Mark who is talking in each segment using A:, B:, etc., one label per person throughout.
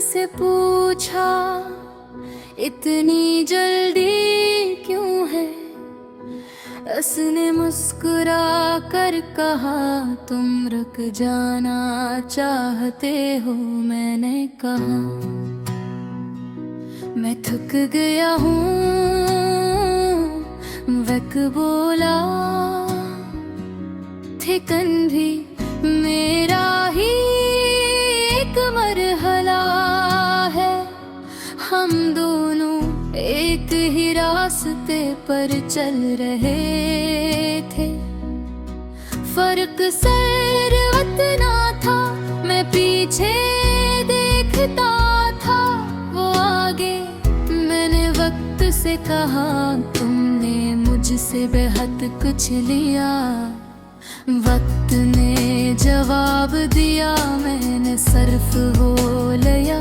A: से पूछा इतनी जल्दी क्यों है। उसने मुस्कुरा कर कहा तुम रुक जाना चाहते हो। मैंने कहा मैं थक गया हूँ। वक बोला ठिकन भी मेरा ही एक मरहला है। हम दोनों एक ही रास्ते पर चल रहे थे। फर्क सिर्फ इतना था मैं पीछे देखता था वो आगे। मैंने वक्त से कहा तुमने मुझसे बेहद कुछ लिया। वक्त ने जवाब दिया मैंने सिर्फ वो लिया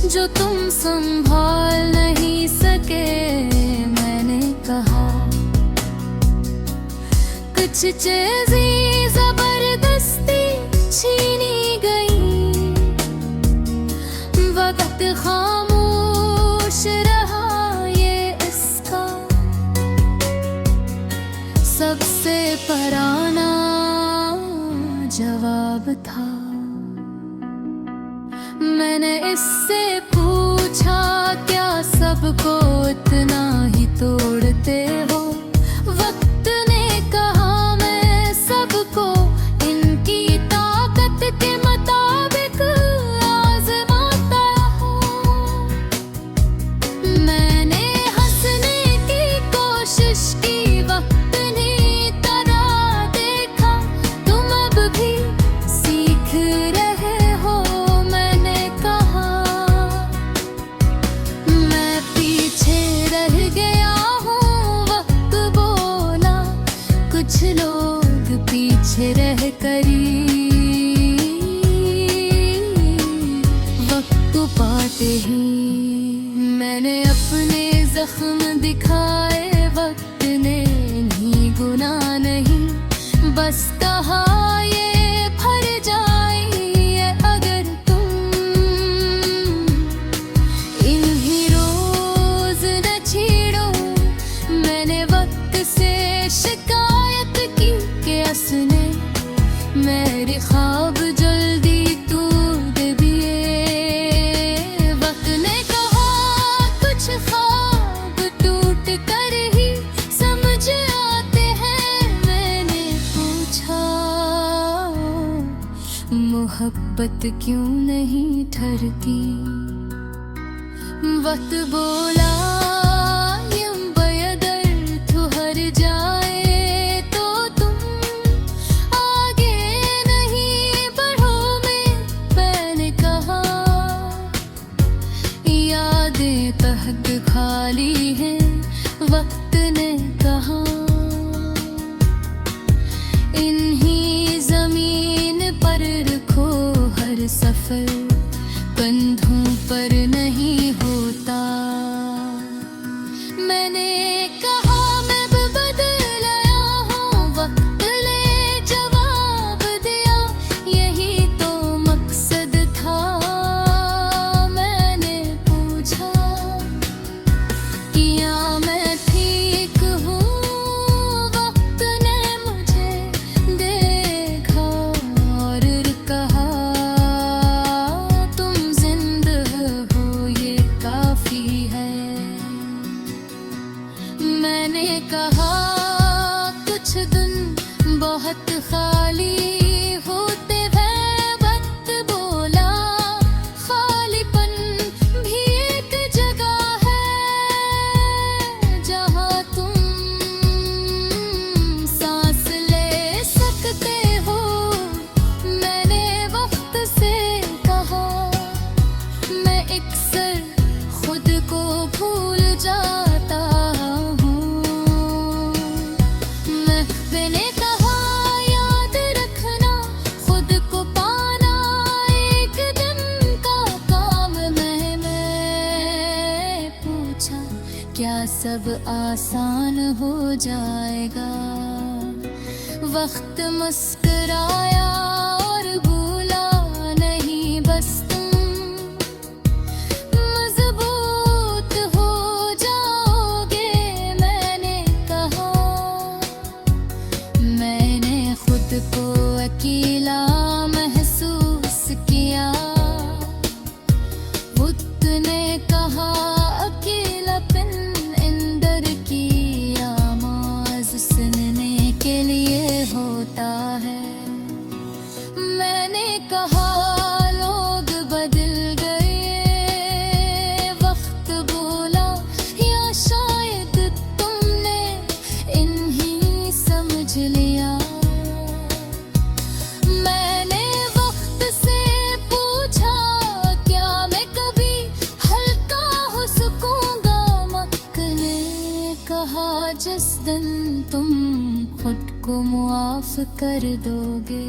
A: जो तुम संभाल नहीं सके। मैंने कहा कुछ चीज़ें जबरदस्ती छीनी गई। वक्त खामोश रहा ये इसका सबसे पुराना जवाब था। मैंने इससे पूछा क्या सबको इतना ही तोड़ते हो। वक्त ने कहा मैं सबको इनकी ताकत के मुताबिक आजमाता हूँ। मैंने हंसने की कोशिश की वक्त ने तरह देखा तुम अब भी सीख रहे हो। मैंने कहा मैं पीछे रह गया हूँ। वक्त बोला कुछ लोग पीछे रह करी वक्त पाते ही। मैंने अपने जख्म दिखाए वक्त ने नहीं गुनाह नहीं बस कहा ये भर जाए अगर तुम इन्हीं रोज न छेड़ो। मैंने वक्त से शिकायत की कि उसने मेरे ख्वाब जल्दी टूट दिए। वक्त ने कहा कुछ ख्वाब टूट कर ही समझ आते हैं। मैंने पूछा मोहब्बत क्यों नहीं ठहरती। वक्त बोला यूं बेअदर ठहर जाए तो तुम आगे नहीं बढ़ोगे। मैंने कहा यादें तहत खाली हैं। वक्त ने कहा इन्हीं जमीन पर रखो हर सफर कंधों पर नहीं होता। मैंने कहा मैं बदल आया हूँ। वक्त ने जवाब दिया यही तो मकसद था। मैंने पूछा क्या मैं ठीक हूँ। वक्त ने मुझे देखा और कहा तुम जिंदा हो ये काफी है। मैंने कहा कुछ दिन बहुत खाली होते हैं। वक्त बोला खालीपन भी एक जगह है जहाँ तुम सांस ले सकते हो। मैंने वक्त से कहा मैं अक्सर खुद को भूल जाता हूँ। मैंने कहा याद रखना खुद को पाना एक दिन का काम। मैंने पूछा क्या सब आसान हो जाएगा। वक्त मुस्कुराया और भूला नहीं बस तुम दिन तुम खुद को मुआफ कर दोगे।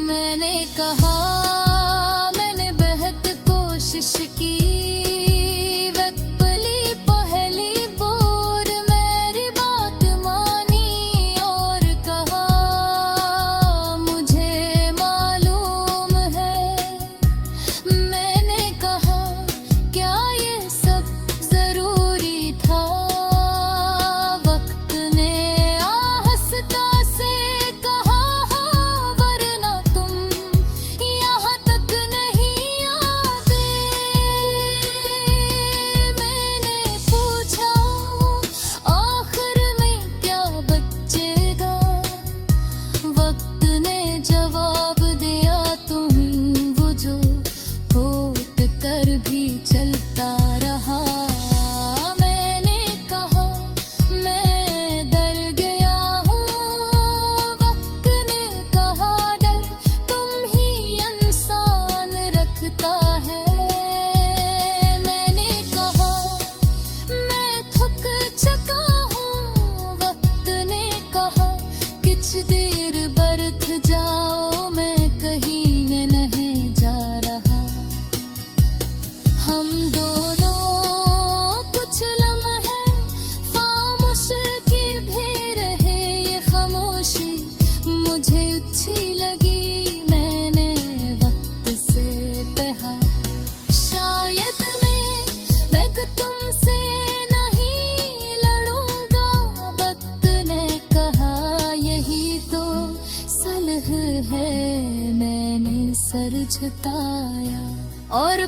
A: मैंने कहा, मैंने बेहद कोशिश की, वक्त पली पहली बार मेरी बात मानी और कहा मुझे मालूम है। मैंने कहा क्या ये सब जरूरी था? वक्त ने आहिस्ता से कहा हाँ, वरना तुम यहाँ तक नहीं आते। मैंने पूछा आखिर में क्या बचेगा? वक्त ने जवाब दिया तुम वो जो होट कर भी चलता रहा। मैंने कहा मैं डर गया हूँ। वक्त ने कहा डर तुम ही इंसान रखता है। मैंने कहा मैं थक चुका हूँ। वक्त ने कहा कुछ देर बरत जाओ, मैं कहीं नहीं जा रहा। हम दोनों कुछ लम्हे खामोश की भी रहे। ये खामोशी मुझे अच्छी लगी। मैंने वक्त से कहा शायद मैं तुमसे नहीं लड़ूंगा। वक्त ने कहा यही तो सलह है। मैंने सर झुकाया और